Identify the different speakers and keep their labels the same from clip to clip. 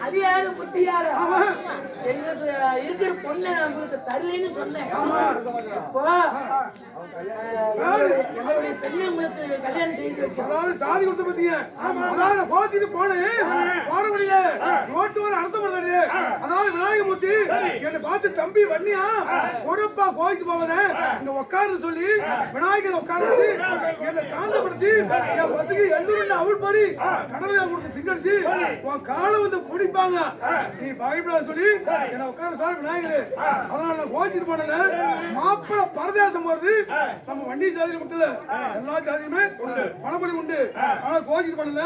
Speaker 1: அது யாரு புத்தியாரு எங்களுக்கு இருக்கிற பொண்ணு நம்மளுக்கு தரலன்னு சொன்னேன். இப்போ எங்களுடைய பெண்ணை உங்களுக்கு கல்யாணம் செய்து வைக்கிறோம்.
Speaker 2: அதாவது சாதி கொடுத்து பாத்தீங்க. அதாவது கோச்சிட்டு போனேன் போற முடியல ரோட்டு ஒரு அர்த்தம் பண்ணது. அதாவது விநாயகமூர்த்தி என்னை பார்த்து தம்பி வண்ணியா பொறுப்பா கோயிலுக்கு போவதே இங்க உட்கார்ந்து சொல்லி விநாயகர் உட்கார்ந்து என்னை சாந்தப்படுத்தி என் பசுக்கு எள்ளு அவள் மாதிரி கடலையா கொடுத்து திங்கடிச்சு உன் காலை வந்து பிடிப்பாங்க நீ பயப்படாத சொல்லி என்னை உட்கார்ந்து சார் விநாயகர். அதனால நான் கோச்சிட்டு போனேன். மாப்பிள்ள பரதேசம் போறது நம்ம வண்டி ஜாதியில மட்டும் எல்லா ஜாதியுமே பணப்படி உண்டு. ஆனா கோச்சிட்டு பண்ணல.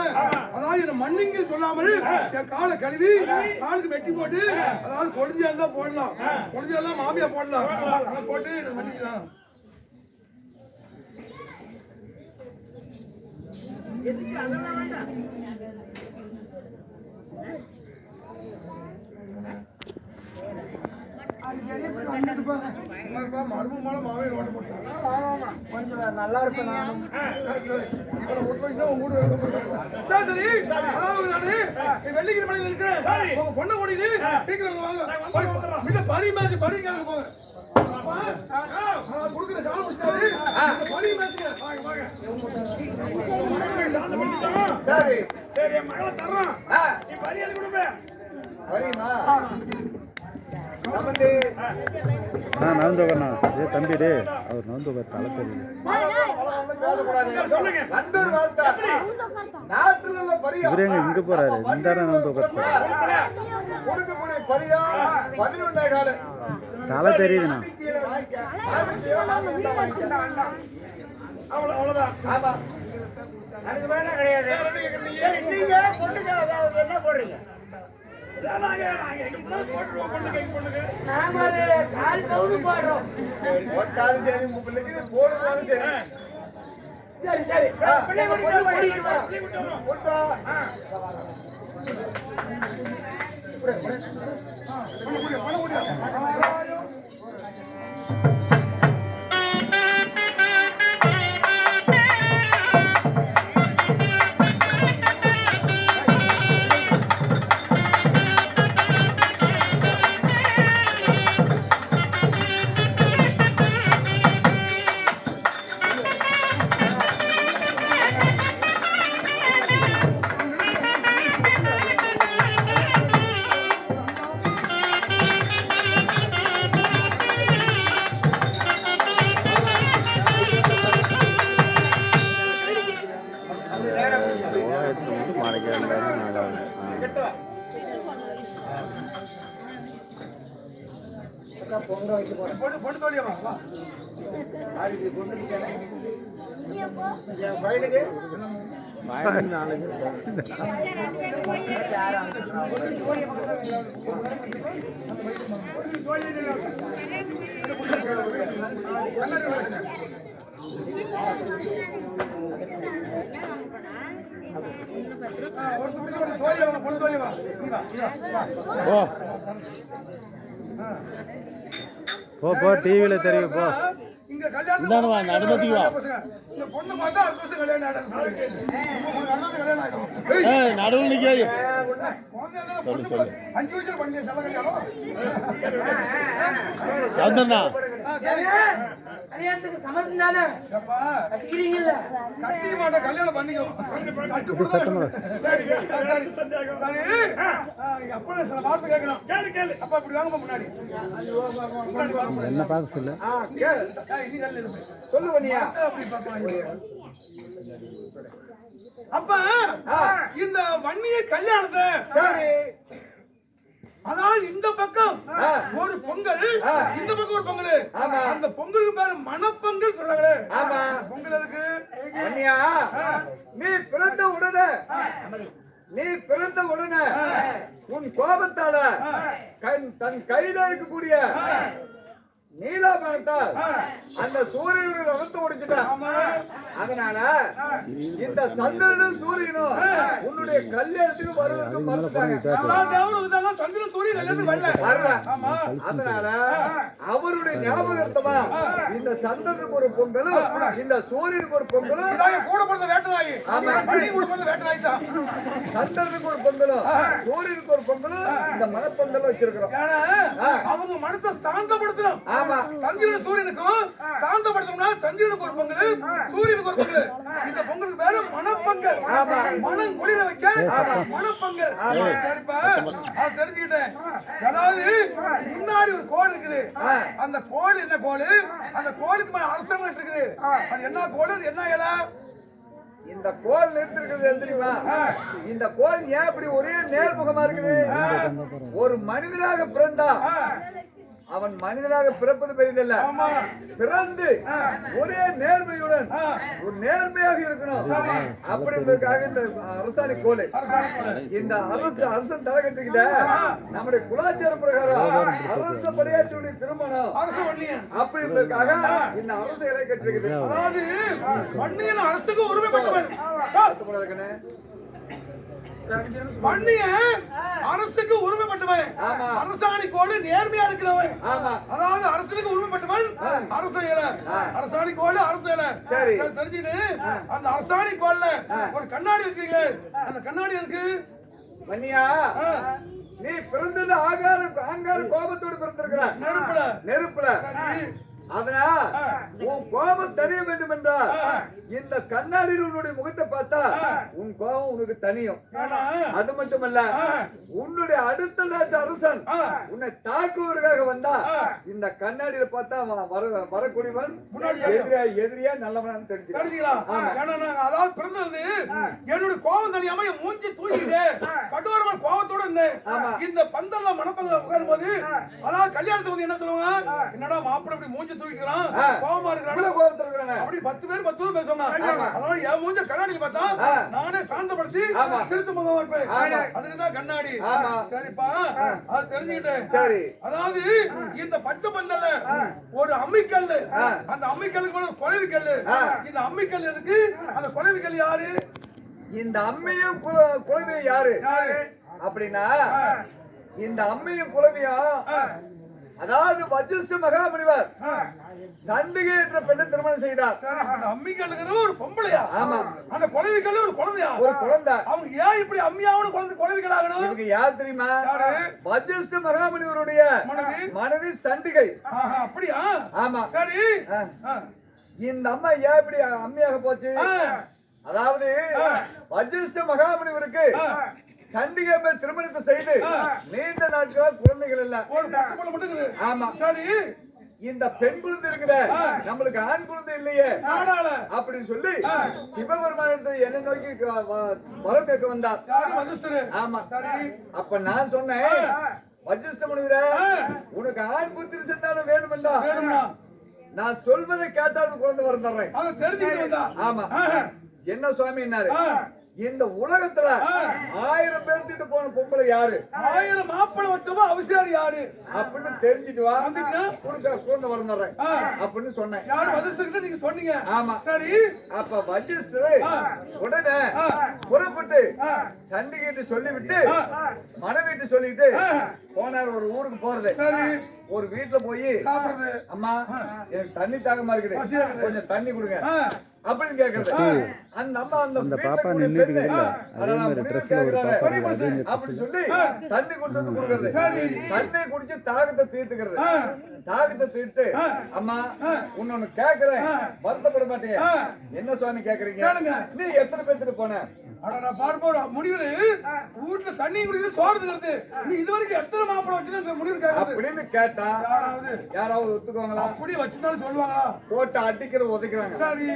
Speaker 2: அதாவது என்ன மண்ணிங்க சொல்லாமல் என் காலை கழுவி காலுக்கு வெட்டி போட்டு அதாவது கொடிஞ்சா இருந்தா போடலாம் கொடிஞ்செல்லாம் மாமியா போடலாம் போட்டு மன்னிக்கலாம்.
Speaker 1: நல்லா இருப்பேன்.
Speaker 2: வெள்ளிக்கிரி மலையில் இருக்கிறேன் உங்க பொண்ணை ஓடிது சீக்கிரம் வாங்க பரி மேட்ச் பரி போங்க கொடுக்குற சாலம் பரி மேட்ச்
Speaker 3: சரி
Speaker 2: சரி மகளை தரோம் நீ பரி எழுதி கொடுப்பேன்
Speaker 3: சரிம்மா சம்பந்தி
Speaker 4: நான் நவந்தோகண்ணா ஏ தம்பி டே அவர் நவந்தோக தலை தெரியுது இவரேங்க இங்க போறாரு இந்த நவந்தோக தலை தெரியுதுண்ணா
Speaker 2: அவ்வளவுதான் கிடையாது. நீங்க பொண்ணுங்க என்ன போடுறீங்க?
Speaker 1: சரி சரி
Speaker 4: போ போ டிவில தெரியும் போ
Speaker 2: இங்க கல்யாணம்
Speaker 4: நடுமதி வா
Speaker 2: இந்த பொண்ணு பார்த்தா அடுத்த கல்யாணம் ஆயிடும்
Speaker 4: நடுவில் நிக்க சொல்லு சொல்லு
Speaker 2: 5 வருஷம் பண்ணி செல்ல கல்யாணம்
Speaker 4: சந்தனா
Speaker 1: கல்யாணத்துக்கு சம்மதம் தானே கட்டிக்கிறீங்கல்ல
Speaker 2: கட்டிக்க மாட்டோம் கல்யாணம் பண்ணிக்கோ அப்ப சில வார்த்தை கேட்கணும் அப்ப இப்படி வாங்க முன்னாடி
Speaker 4: என்ன பார்க்க சொல்லு
Speaker 2: சொல்லு பண்ணியா அப்ப இந்த வன்னிய கல்யாணத்தை
Speaker 3: சரி
Speaker 2: அதாவது இந்த பக்கம் ஒரு பொங்கல் இந்த பக்கம் ஒரு பொங்கல் அந்த பொங்கலுக்கு பேரு மணப்பொங்கல் சொல்றாங்களே பொங்கல் எதுக்கு
Speaker 3: நீ பிறந்த உடனே உன் கோபத்தால தன் கையில இருக்கக்கூடிய நீலாபணத்தால் அந்த சூரியனுடைய ரதத்தை முடிச்சுட்டான். அதனால இந்த சந்திரனும் சூரியனும் உன்னுடைய கல்யாணத்துக்கு வருவதற்கு மறுத்துட்டாங்க.
Speaker 2: சந்திரன் சூரியன் கல்யாணத்துக்கு வரல.
Speaker 3: வரல. அதனால அவருடைய ஞாபகார்த்தமா இந்த சந்திரனுக்கு ஒரு பொங்கலும் இந்த சூரியனுக்கு ஒரு பொங்கலும்
Speaker 2: கூட பிறந்த வேட்டநாயி.
Speaker 3: ஆமா.
Speaker 2: மணி கூட பிறந்த வேட்டநாயி தான்.
Speaker 3: சந்திரனுக்கு ஒரு பொங்கலும் சூரியனுக்கு ஒரு பொங்கலும் இந்த மனப்பொங்கலும் வச்சிருக்கிறோம்.
Speaker 2: ஏன்னா அவங்க மனசை சாந்தப்படுத்தணும்.
Speaker 3: ஆமா.
Speaker 2: சந்திரன் சூரியனுக்கும் சாந்தப்படுத்தணும்னா சந்திரனுக்கு ஒரு பொங்கல், சூரியனுக்கு ஒரு பொங்கல். இந்த பொங்கலுக்கு பேரு மனப்பொங்கல். மனம் குளிர வைக்க மனப்பொங்கல். சரிப்பா, அது தெரிஞ்சுக்கிட்டேன். அதாவது முன்னாடி ஒரு கோள் இருக்குது. அந்த கோள் என்ன கோள்? அந்த கோளுக்கு மேல அரசாங்கம் இருக்குது. அது என்ன கோள்? அது என்ன இலை?
Speaker 3: இந்த கோல் நிறுத்திருக்கிறது தெரியுமா? இந்த கோல் ஏன் இப்படி ஒரே நேர்முகமா இருக்குது? ஒரு மனிதனாக பிறந்தா அவன் மனிதனாக பிறப்பது பெரிதல்ல, பிறந்து ஒரே நேர்மையுடன் ஒரு நேர்மையாக இருக்கணும். அப்படி என்பதற்காக இந்த அரசாணி கோலை இந்த அரசன் தலை கட்டிக்கிட்ட நம்முடைய குலாச்சார பிரகாரம் அரச படையாட்சியுடைய திருமணம் அப்படி என்பதற்காக இந்த அரசு இலை கட்டிருக்குது.
Speaker 2: அதாவது வன்னியன் அரசுக்கு உரிமை பெற்றவன். வன்னியன் அரசுக்கு உரிமைப்பட்டவன். அரசாணி கோடு நேர்மையா இருக்கிறவன். அதாவது அரசுக்கு உரிமைப்பட்டவன் அரசு இலை. அரசாணி கோடு அரசு இலை. தெரிஞ்சுட்டு அந்த அரசாணி கோல்ல ஒரு கண்ணாடி வச்சிருக்கீங்க. அந்த கண்ணாடி இருக்கு.
Speaker 3: வன்னியா, நீ பிறந்தது ஆங்கார கோபத்தோடு பிறந்திருக்கிற. நெருப்புல அதனா உன் கோபம் தெரிய வேண்டும் என்றால் இந்த கண்ணாடியில் உன்னுடைய முகத்தை பார்த்தா உன் கோபம் உனக்கு தனியும். அது மட்டுமல்ல, உன்னுடைய அடுத்த நாட்டு அரசன் உன்னை தாக்குவதற்காக வந்தா இந்த கண்ணாடியில பார்த்தா வரக்கூடியவன் எதிரியா நல்லவன் தெரிஞ்சுக்கலாம்.
Speaker 2: அதாவது பிறந்தது என்னுடைய கோபம் தனியாம என் மூஞ்சி தூக்கிட்டு கட்டோரமான கோபத்தோட இருந்தேன். இந்த பந்தல்ல மனப்பங்க உட்காரும் போது அதாவது கல்யாணத்துக்கு வந்து என்ன சொல்லுவாங்க? என்னடா மாப்பிள்ளை இப்படி மூஞ்சி தூக்கிக்கிறான், கோபமா இருக்கிறான், அப்படி 10 பேர் 10 பேசுவாங்க. அதனால என் மூஞ்ச கண்ணாடியில் பார்த்தா நானே சாந்தப்படுத்தி திருத்த முகமா இருப்பேன். அதுக்குதான் கண்ணாடி. சரிப்பா, அது தெரிஞ்சுக்கிட்டேன்.
Speaker 3: சரி.
Speaker 2: அதாவது இந்த பச்சை பந்தல்ல ஒரு அம்மிக்கல், அந்த அம்மிக்கல்லுக்கு ஒரு குழவிக்கல். இந்த அம்மிக்கல் இருக்கு. அந்த குழவிக்கல் யாரு?
Speaker 3: இந்த அம்மியும் குழவியும் யாரு அப்படின்னா, இந்த அம்மியும் குழவியும் அதாவது வசிஷ்ட மகாமுனிவர் சண்டிகை என்ற பெண்ணை திருமணம் செய்தார்.
Speaker 2: அம்மிக்கல்லுங்கிற ஒரு பொம்பளையா?
Speaker 3: ஆமா.
Speaker 2: அந்த குழவிக்கல் ஒரு குழந்தையா?
Speaker 3: ஒரு குழந்தை.
Speaker 2: அவங்க ஏன் இப்படி அம்மியாவும் குழவிக்கல் ஆகணும்?
Speaker 3: இவங்க யார் தெரியுமா? வசிஷ்ட மகாமுனிவருடைய மனைவி சண்டிகை.
Speaker 2: அப்படியா?
Speaker 3: ஆமா.
Speaker 2: சரி.
Speaker 3: இந்த அம்மா ஏன் இப்படி அம்மியாக போச்சு? அதாவது வசிஷ்ட மகாமுனிவருக்கு சண்டிகை திருமணத்தை செய்து நீண்ட நாட்கள் குழந்தைகள் இல்ல. ஆமா. சரி. இந்த பெண் குழந்தை இருக்குது, நம்மளுக்கு ஆண் குழந்தை இல்லையே அப்படின்னு சொல்லி சிவபெருமான் என்ன நோக்கி வரம் கேட்க வந்தார். ஆமா. அப்ப நான் சொன்னேன், வசிஷ்ட முனிவரே, உனக்கு ஆண் புத்திரி சென்றாலும் வேணுமெண்டா நான் சொல்வதை கேட்டாலும் குழந்தை வரம் தர்றேன். ஆமா. என்ன சுவாமி என்னாரு? இந்த உலகத்துல 1000 பேர் திட்டு போன பொம்பளை யாரு?
Speaker 2: 1000 மாப்பிள்ளை வச்சவா அவசியம் யாரு
Speaker 3: அப்படின்னு தெரிஞ்சுட்டு வா, குழந்தை வரணும் அப்படின்னு சொன்னேன்.
Speaker 2: யாரு வசிஷ்டர்கிட்ட நீங்க சொன்னீங்க?
Speaker 3: ஆமா.
Speaker 2: சரி.
Speaker 3: அப்ப வசிஷ்டர் உடனே புறப்பட்டு சண்டிகிட்ட சொல்லிவிட்டு மனைவிட்டு சொல்லிட்டு போனார். ஒரு ஊருக்கு போறது. ஒரு வீட்டுல போய் அம்மா எனக்கு தண்ணி தாகமா இருக்குது, கொஞ்சம் தண்ணி கொடுங்க அப்படின்னு கேக்குறது. அந்த அம்மா அந்த பாப்பா நின்னுட்டு அப்படி சொல்லி தண்ணி கொண்டு வந்து கொடுக்கறது. தண்ணி குடிச்சு தாகத்தை தீர்த்துக்கிறது. தாகத்தை தீர்த்து, அம்மா உன்னொன்னு கேக்குறேன், வருத்தப்பட மாட்டீங்க. என்ன சுவாமி கேக்குறீங்க? நீ எத்தனை பேர்த்துட்டு போன?
Speaker 2: முடிவு வீட்டுல தண்ணி குடிச்சு சோறுங்கிறது நீ இதுவரைக்கும் எத்தனை மாப்பிள்ளை வச்சு முடிவு
Speaker 3: அப்படின்னு கேட்டா யாராவது ஒத்துக்குவாங்களா?
Speaker 2: அப்படி வச்சுதான் சொல்லுவாங்களா?
Speaker 3: போட்டு அடிக்கிற உதைக்கிறாங்க.
Speaker 2: சரி.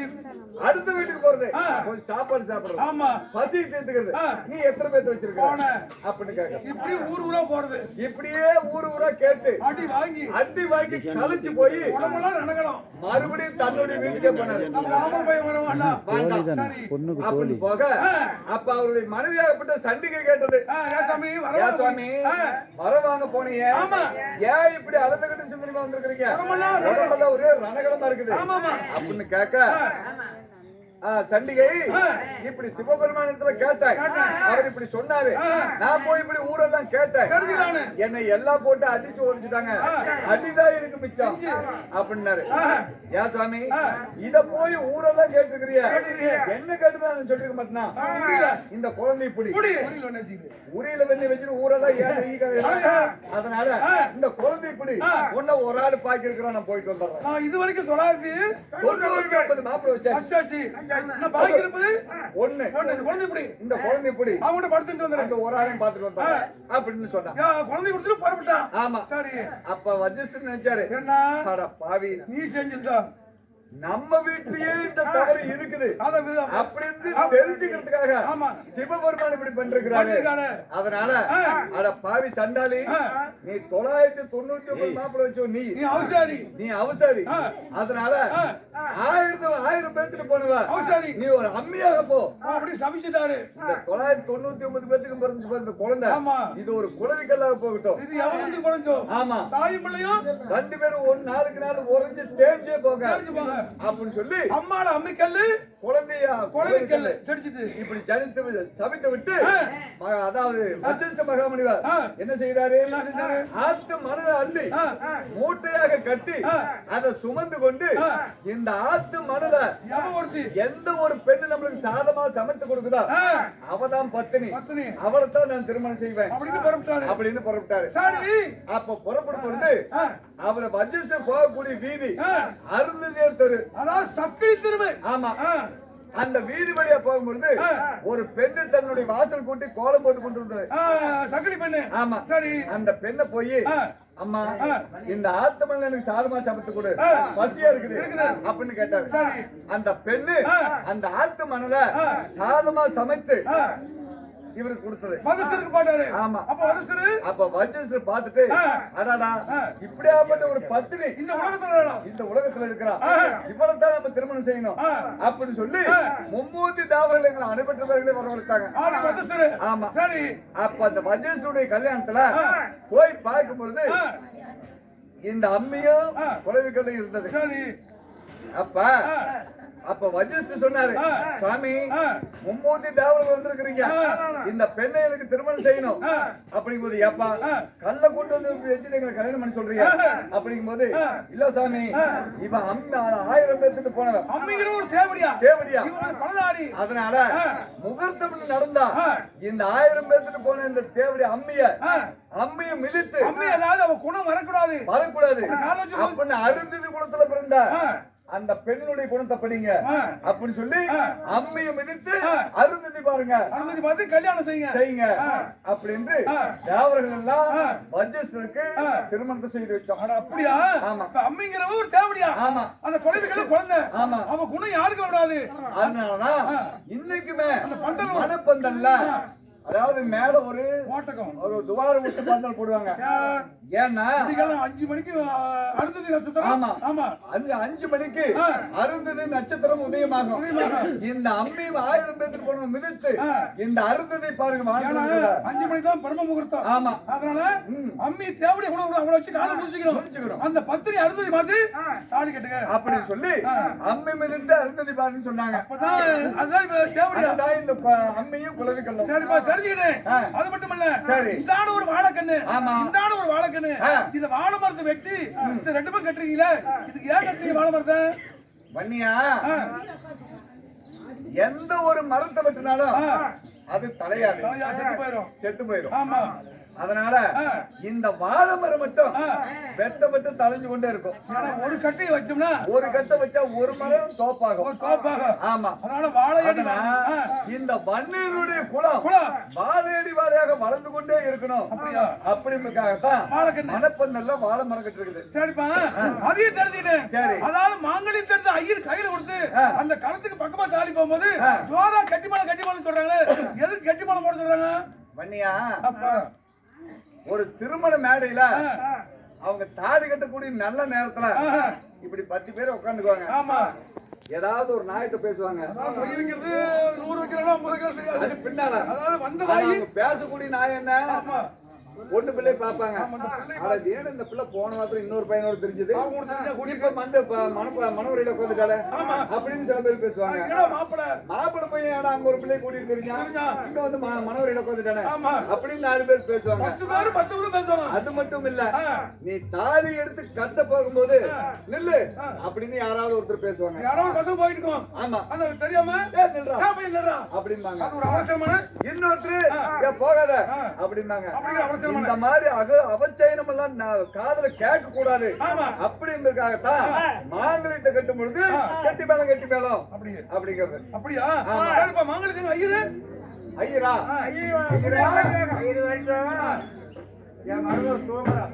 Speaker 3: அடுத்த வீட்டுக்கு போறது, கொஞ்சம் சாப்பாடு சாப்பிடுறது. ஆமா. பசி தீர்த்துக்கிறது. நீ எத்தனை பேர்த்து வச்சிருக்க அப்படின்னு கேட்க.
Speaker 2: இப்படி ஊர் ஊரா போறது.
Speaker 3: இப்படியே ஊர் ஊரா கேட்டு அடி வாங்கி கழிச்சு போய் உடம்பெல்லாம் நடக்கணும். மறுபடியும் தன்னுடைய வீட்டுக்கே போனாரு.
Speaker 2: பையன் வர வேண்டாம்.
Speaker 3: போக அப்ப அவருடைய மனைவியாகப்பட்ட சண்டிகை கேட்டது,
Speaker 2: ஏன் சாமி
Speaker 3: ஏன் சுவாமி வர வாங்க போனீங்க, ஏன் இப்படி அழுதுகிட்டு சிந்தனைமா வந்திருக்கிறீங்க, உடம்பெல்லாம் ஒரே ரணகலமா இருக்குது அப்படின்னு கேட்க, சண்டிகை இப்படி சிவபெருமானத்துல கேட்டேன், அவர் இப்படி சொன்னாரு, நான் போய் இப்படி ஊரெல்லாம் கேட்டேன், என்னை எல்லாம் போட்டு அடிச்சு ஓடிச்சுட்டாங்க, அடிதான் எனக்கு மிச்சம் அப்படின்னாரு. ஏன் சாமி இத போய் ஊரெல்லாம் கேட்டுக்கிறிய, என்ன கேட்டுதான் சொல்லிருக்க மாட்டேனா, இந்த குழந்தை இப்படி உரியில வெண்ணி வச்சுட்டு ஊரெல்லாம் ஏன், அதனால இந்த குழந்தை இப்படி ஒன்ன ஒரு ஆள் பாக்கி இருக்கிறோம், நான் போயிட்டு வந்துடுறேன்.
Speaker 2: இது வரைக்கும் 950
Speaker 3: மாப்பிள்ளை வச்சாச்சு,
Speaker 2: பாக்கி இருப்பது
Speaker 3: ஒண்ணு,
Speaker 2: குழந்தை இப்படி,
Speaker 3: இந்த குழந்தை இப்படி
Speaker 2: அவங்க படுத்துட்டு வந்துடுறேன்,
Speaker 3: ஒரு ஆளையும் பாத்துட்டு வந்தாங்க அப்படின்னு சொன்னான்.
Speaker 2: குழந்தை கொடுத்துட்டு புறப்பட்டான்.
Speaker 3: ஆமா
Speaker 2: சரி,
Speaker 3: அப்ப வஜிஸ்டர் நினைச்சாரு,
Speaker 2: என்ன
Speaker 3: பாவி
Speaker 2: நீ செஞ்சிருந்தா
Speaker 3: நம்ம வீட்லயே இந்த தவறு இருக்குது அப்படின்னு தெரிஞ்சுக்கிறதுக்காக சிவபெருமான் இப்படி பண்றாரு. அதனால அட பாவி சண்டாளி, நீ 999 மாப்பிள்ளை வச்சோ, நீ அவசாரி, அதனால 1000 பேத்துக்கு போனவ நீ ஒரு அம்மியாக போ
Speaker 2: அப்படி சமைச்சுட்டாரு.
Speaker 3: இந்த 999 பேத்துக்கு பிறந்து இந்த குழந்தை இது ஒரு குழந்தைக்கல்லாக போகட்டும்,
Speaker 2: இது எவனுக்கு குழந்தையும்
Speaker 3: ஆமா
Speaker 2: தாயும் பிள்ளையும்
Speaker 3: 2 பேரும் ஒரு நாளுக்கு நாள் உறைஞ்சு தேஞ்சே போக அப்படின்னு சொல்லி
Speaker 2: அம்மால அம்மிக்கல்லு குழந்தைக்கல்லு தெரிஞ்சுது இப்படி
Speaker 3: சபித்து விட்டு, அதாவது வசிஷ்ட மகாமுனிவர் என்ன செய்தாரு, ஆத்து மணலை அள்ளி மூட்டையாக கட்டி அதை சுமந்து கொண்டு இந்த ஆத்து மணலை எந்த ஒரு பெண்ணு நம்மளுக்கு சாதமா சமைத்து கொடுக்குதா அவதான் பத்தினி, அவளைத்தான் நான் திருமணம் செய்வேன் அப்படின்னு புறப்பட்டாரு. அப்ப புறப்படும் பொழுது அவரை வசிஷ்டர் போகக்கூடிய வீதி அருந்ததியர் தெரு,
Speaker 2: அதாவது சக்கரை தெருவு.
Speaker 3: ஆமா, அந்த வீதி வழியா போகும்பொழுது ஒரு பெண்ணு தன்னுடைய வாசல் கூட்டி கோலம் போட்டு கொண்டு வந்தது,
Speaker 2: சக்கரை பெண்ணு.
Speaker 3: ஆமா, சரி, அந்த பெண்ணை போய் அம்மா இந்த ஆத்து மணல் எனக்கு சாதமா சமைத்து கொடு, பசியா இருக்குது அப்படின்னு கேட்டாரு. அந்த பெண்ணு அந்த ஆத்து மணலை சாதமா சமைத்து இவருக்கு கொடுத்தது. ஆமா, அப்ப வசிஷ்டர் பார்த்துட்டு, அடாடா இப்படியாப்பட்ட ஒரு பத்தினி இந்த உலகத்துல இருக்கிறா, இவ்வளவுதான் நம்ம திருமணம் செய்யணும் அப்படின்னு சொல்லி 3 தாவரங்களை அனுபெற்றவர்களை வரவழைத்தாங்க. ஆமா, சரி, அப்ப அந்த வசிஷ்டருடைய கல்யாணத்துல போய் பார்க்கும் பொழுது இந்த அம்மியும் குலவிக்கல்ல இருந்தது. அப்ப வசிஷ்டர் சொன்னாரு, சுவாமி 3 தேவர்கள் வந்திருக்கிறீங்க, இந்த பெண்ணை எனக்கு திருமணம் செய்யணும் அப்படிங்கும்போது, ஏப்பா கல்ல கொண்டு வந்து வச்சு எங்களை கல்யாணம் பண்ணி சொல்றீங்க அப்படிங்கும்போது, இல்ல சாமி இவன் 1000 பேருக்கு போனவன், அம்மிங்கிற ஒரு தேவடியா, அதனால முகூர்த்தம் நடந்தா இந்த 1000 பேருக்கு போன இந்த தேவடி அம்மிய மிதித்து, அவ குணம் வரக்கூடாது அப்படின்னு அருந்ததி குணத்துல பிறந்த அந்த பெண்ணுடைய குணத்தை படிங்க அப்படின்னு சொல்லி அம்மையை மிதித்து அருந்ததி பாருங்க, அருந்ததி பார்த்து கல்யாணம் செய்யுங்க அப்படின்னு தேவர்கள் எல்லாம் வசிஷ்டருக்கு திருமணத்தை செய்து வச்சோம். அப்படியா? ஆமா, அம்மைங்கிறவ ஒரு தேவடியா, ஆமா, அந்த குழந்தைகளுக்கு குழந்தை, ஆமா, அவ குணம் யாருக்கு விடாது. அதனாலதான் இன்னைக்குமே அந்த பந்தல் மணப்பந்தல்ல, அதாவது மேல ஒரு துவாரம் விட்டு பந்தல் போடுவாங்க. ஏன்னா 5 மணிக்கு அருந்ததி நட்சத்திரம், ஆமா, 5 மணிக்கு அருந்ததி நட்சத்திரம் உதயமாகும். இந்த அம்மி 1000 பேருக்கு போன மிதித்து இந்த அருந்ததி பாருங்க, 5 மணிக்கு தான் பிரம்ம முகூர்த்தம். ஆமா, அதனால அம்மி தேவடி கூட அவளை வச்சு காலை முடிச்சுக்கணும், அந்த பத்திரி அருந்ததி பார்த்து தாலி கட்டுங்க அப்படின்னு சொல்லி அம்மி மிதித்து அருந்ததி பாருன்னு சொன்னாங்க. அதான் தேவடி, அதான் இந்த அம்மியும் குலவிக்கல்லும். சரிப்பா, தெரிஞ்சுக்கிட்டேன். அது மட்டும் இல்ல, சரி, இதான ஒரு வாழைக்கண்ணு, ஆமா, இதான ஒரு வாழைக்கண்ணு, இந்த வாழை மரத்தை வெட்டி இந்த 2 பேர் கட்டுறீங்களே, இதுக்கு ஏன் கட்டுறீங்க வாழை மரத்தை? வன்னியா, எந்த ஒரு மரத்தை வெட்டினாலும் அது தலையாது, செத்து போயிடும். ஆமா, அதனால இந்த வாழை மரம் மட்டும் வெட்டப்பட்டு தலைஞ்சு கொண்டே இருக்கும். ஒரு கட்டை வச்சோம்னா, ஒரு கட்டை வச்சா ஒரு மரம் தோப்பாகும். ஆமா, அதனால வாழையடி, இந்த வன்னியனுடைய குலம் வாழையடி வாழையாக வளர்ந்து கொண்டே இருக்கணும் அப்படிங்கிறதுக்காகத்தான் மணப்பந்தல்ல வாழை மரம் கட்டு இருக்குது. சரிப்பா, அதையும் தெரிஞ்சுக்கிட்டேன். சரி, அதாவது மாங்கல்யம் தெரிஞ்சு ஐயர் கையில கொடுத்து அந்த களத்துக்கு பக்கமா தாலி போகும்போது ஜோரா கட்டிமாலம் சொல்றாங்க. எதுக்கு கட்டிமாலம் போட சொல்றாங்க? வன்னியா, ஒரு திருமண மேடையில அவங்க தாடி கட்டக்கூடிய நல்ல நேரத்துல இப்படி 10 பேர் உட்காந்துக்குவாங்க. ஆமா, ஏதாவது ஒரு நாயத்தை பேசுவாங்க.
Speaker 2: அதான் பொய் வைக்கிறது 100 வைக்கிறதா 50 வைக்கிறது தெரியாது.
Speaker 3: அது பின்னால
Speaker 2: அதாவது வந்த
Speaker 3: ஆனா
Speaker 2: வாயி
Speaker 3: அவங்க பேசக்கூடிய நாய் என்ன?
Speaker 2: ஆமா.
Speaker 3: ஒண்ணு பிள்ளை பாப்பாங்க.
Speaker 2: அந்த பிள்ளை
Speaker 3: ஆனா ஏன் இந்த பிள்ளை போன வாரத்துல இன்னொரு பையனோட தெரிஞ்சது?
Speaker 2: அவங்க தெரிஞ்சா கூடி
Speaker 3: இப்ப வந்து மனவரையில உட்காந்துட்டால
Speaker 2: ஆமா.
Speaker 3: அப்படின்னு சில பேர் பேசுவாங்க.
Speaker 2: என்னடா மாப்பிள
Speaker 3: மாப்பிள்ளை பையன் ஆனா அங்க ஒரு பிள்ளை கூட்டிட்டு தெரிஞ்சான், இங்க வந்து மனவரையில உட்காந்துட்டானே
Speaker 2: ஆமா.
Speaker 3: அப்படின்னு 4 பேர் பேசுவாங்க.
Speaker 2: 10 பேர் 10 பேர் பேசுவாங்க.
Speaker 3: அது மட்டும் இல்ல, நீ தாலி எடுத்து கட்ட போகும்போது நில்லு அப்படின்னு யாராவது ஒருத்தர் பேசுவாங்க.
Speaker 2: யாரோ ஒரு பசங்க போயிட்டு இருக்கோம்.
Speaker 3: ஆமா,
Speaker 2: அந்த தெரியாம
Speaker 3: நில்றா
Speaker 2: போய் இல்லடா
Speaker 3: அப்படிம்பாங்க.
Speaker 2: அது ஒரு அவசரமான
Speaker 3: இன்னொருத்தர் போகாத அப்படின்னாங்க.
Speaker 2: அப்படிங்கிற அவசரமான
Speaker 3: இந்த மாதிரி அவச்சயனம் எல்லாம் காதுல கேட்க கூடாது
Speaker 2: ஆமா.
Speaker 3: அப்படிங்கிறதுக்காகத்தான் மாங்கல்யத்தை கட்டும் பொழுது கட்டி மேளம்
Speaker 2: அப்படியே
Speaker 3: அப்படிங்கிறது.
Speaker 2: அப்படியா?
Speaker 3: ஆமா.
Speaker 2: சரிப்பா மாங்கல்யத்துக்கு ஐயரு
Speaker 3: ஐயரா
Speaker 2: ஐயரு வரட்டும். என் மருமக தூங்குறா.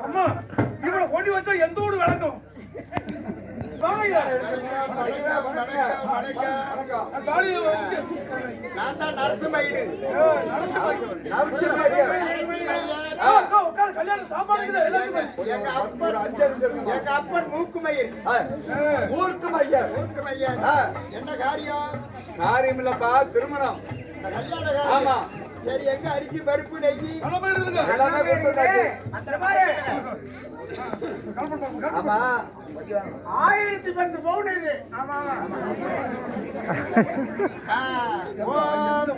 Speaker 2: அம்மா இவளை கொண்டு வச்சா எந்த ஊடு விளக்கும்? வாங்க ஐயா. தாலியை வந்து
Speaker 5: நான் தான் நரசிம்மயிரு.
Speaker 2: உட்காந்து கல்யாணம் சாப்பாடு இருக்குது எல்லாத்துக்குமே.
Speaker 5: எங்க அப்பன் மூக்குமயிர்.
Speaker 3: ஊர்க்குமையர்
Speaker 5: மூக்குமயிர். என்ன காரியம்?
Speaker 3: காரியம் இல்லப்பா, திருமணம்.
Speaker 5: கல்யாண
Speaker 3: ஆமா,
Speaker 5: காரியம். சரி, எங்க அரிசி பருப்பு நெய்
Speaker 2: நல்ல பேர் இருக்குங்க.
Speaker 3: எல்லாமே கொடுத்தாச்சு.
Speaker 5: அந்த மாதிரி
Speaker 3: ஆமா,
Speaker 5: 1010 பவுன் இது. ஓம்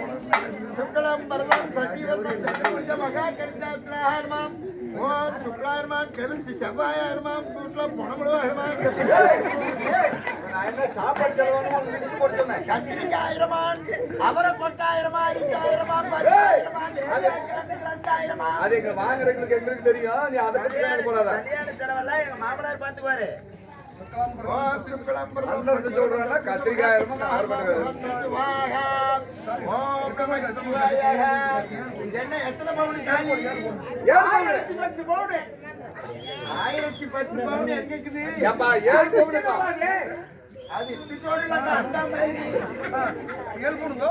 Speaker 5: சுக்லம் பரதம் சசிவர்ணம் சதுர்புஜ மகா கரிதாத்மஹர்மாம். ஓம் சுக்லாயர்மாம் கருத்து செவ்வாயர்மாம் சூட்லம் பொணமுழுவர்மாம்.
Speaker 3: நான் என்ன சாப்பாடு செலவான லிஸ்ட் போட்டு சொன்னேன்.
Speaker 5: கத்திரிக்காயிரமான் அவரை கொட்டாயிரமா 5000 10,000 2000.
Speaker 3: அது எங்க வாங்குறதுக்கு எங்களுக்கு தெரியும், நீ அதை பத்தி எனக்கு போடாத.
Speaker 5: கல்யாண செலவெல்லாம் எங்க மாமனார் பாத்துக்குவாரு. ஓம் சுக்லம் பரதம்
Speaker 3: அந்த சொல்றாங்க கத்திரிக்காயிரமா நான் ஆர்ப்பாடு.
Speaker 5: என்ன எத்தனை பவுன் தாலி? 1010 பவுன். 1010 பவுன் எங்க இருக்குது?
Speaker 3: ஏப்பா 7 பவுனுப்பா.
Speaker 5: அது இத்துக்கோடுல அந்த மாதிரி
Speaker 2: 7 போடுங்க.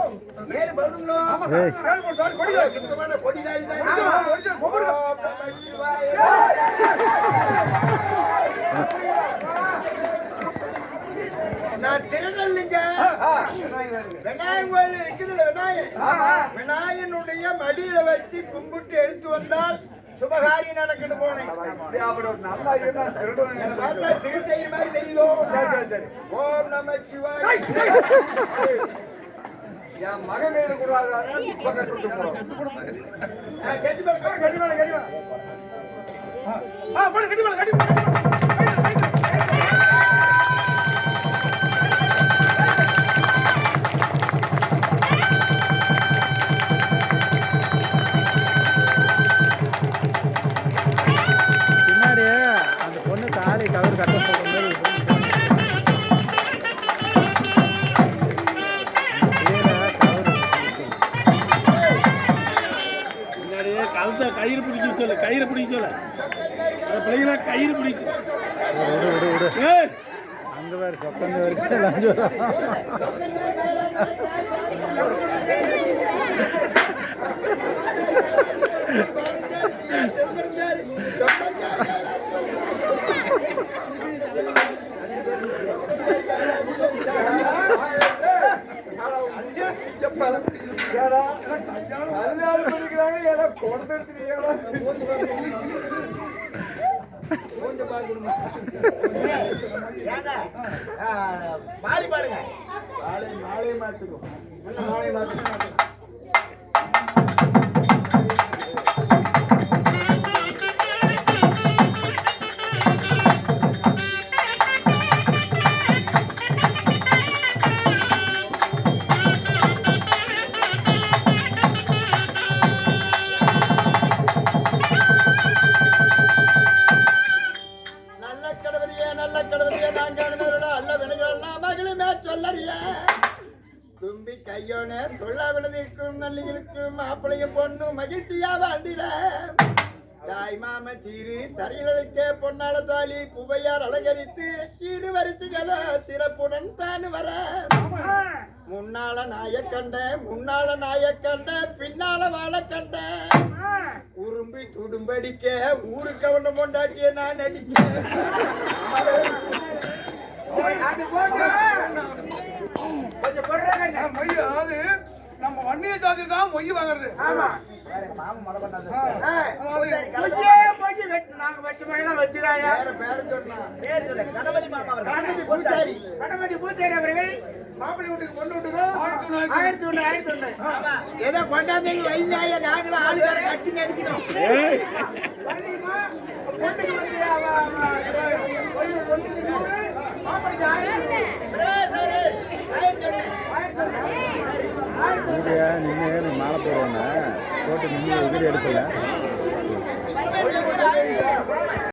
Speaker 5: 7 பவுனுங்களோ?
Speaker 4: ஏய்.
Speaker 2: 7 போடு தாலி கொடிங்க.
Speaker 5: சுத்தமான கொடி தாலி தான்.
Speaker 2: ஒரிஜினல் கொம்புங்க.
Speaker 5: நான் திருநெல்லிங்க விநாயகன் கோயில் இருக்குதுல்ல, விநாயகன் விநாயகனுடைய மடியில வச்சு கும்பிட்டு எடுத்து வந்தால் சுபகாரியம் நடக்குன்னு போனேன்.
Speaker 3: அப்படி ஒரு நல்லா இருந்தா திருடுவாங்க.
Speaker 5: பார்த்தா திருச்செய்தி மாதிரி தெரியுதோ?
Speaker 3: சரி, சரி.
Speaker 5: ஓம் நம சிவாய.
Speaker 3: என் மகன் கையில கூடாது, இப்ப கட்டுறது போறோம்.
Speaker 5: கட்டி மேல கட்டி மேல கட்டி மேல.
Speaker 2: போடு கட்டி மேல கட்டி மேல.
Speaker 4: பின்னாடி அந்த பொண்ணு தாலி கவர் கட்ட போகும்போது
Speaker 6: பின்னாடியே கழுத்தை கயிறு பிடிச்சி சொல்ல, கயிறு பிடிக்க சொல்ல, பிள்ளைங்களா கயிறு பிடிக்கும்.
Speaker 4: விடு விடு விடு
Speaker 6: ஏய்,
Speaker 4: அங்க வேறு சொப்பங்க வரைக்கும் லஞ்சு வரும்.
Speaker 5: மாறி பாடுங்க. மாலை மாத்துக்கும். மாலை மாத்துக்கும். நல்ல கடவுளியே நான் காணுமேடா அல்ல வினைகளெல்லாம் மகளுமே சொல்லறிய. தும்பி கையோனே தொல்லாவினதிற்கும் நல்லிகளுக்கும் மாப்பிளையும் பொண்ணும் மகிழ்ச்சியா வாழ்ந்திட. தாய் மாம சீரு தரையிலருக்கே பொன்னால தாலி புவையார் அலங்கரித்து சீரு வரிசைகள சிறப்புடன் தான் வர. முன்னால நாய கண்ட பின்னால வாழ கண்ட உரும்பி துடும்படிக்க ஊருக்கு அவன கொண்டாட்டிய நான் நடிக்க அது போட்டு கொஞ்சம் போடுறாங்க
Speaker 2: மொய் அதாவது நம்ம வன்னிய ஜாதி தான் மொய் வாங்குறது.
Speaker 5: ஆமா கணபதி பூசாரி அவர்கள் மாப்பிள்ளை வீட்டுக்கு பொண்ணு விட்டுக்கோ 1101 ஏதோ கொண்டாந்து வைந்தாய நாங்களும் ஆளுக்கார கட்டி நடிக்கணும் பொண்ணுக்கு மாப்பிள்ளைக்கு 1101
Speaker 4: இங்கேயா நின்று நீ மாலை போடுவேண்ணா போட்டு நின்று எதிரி எடுக்கல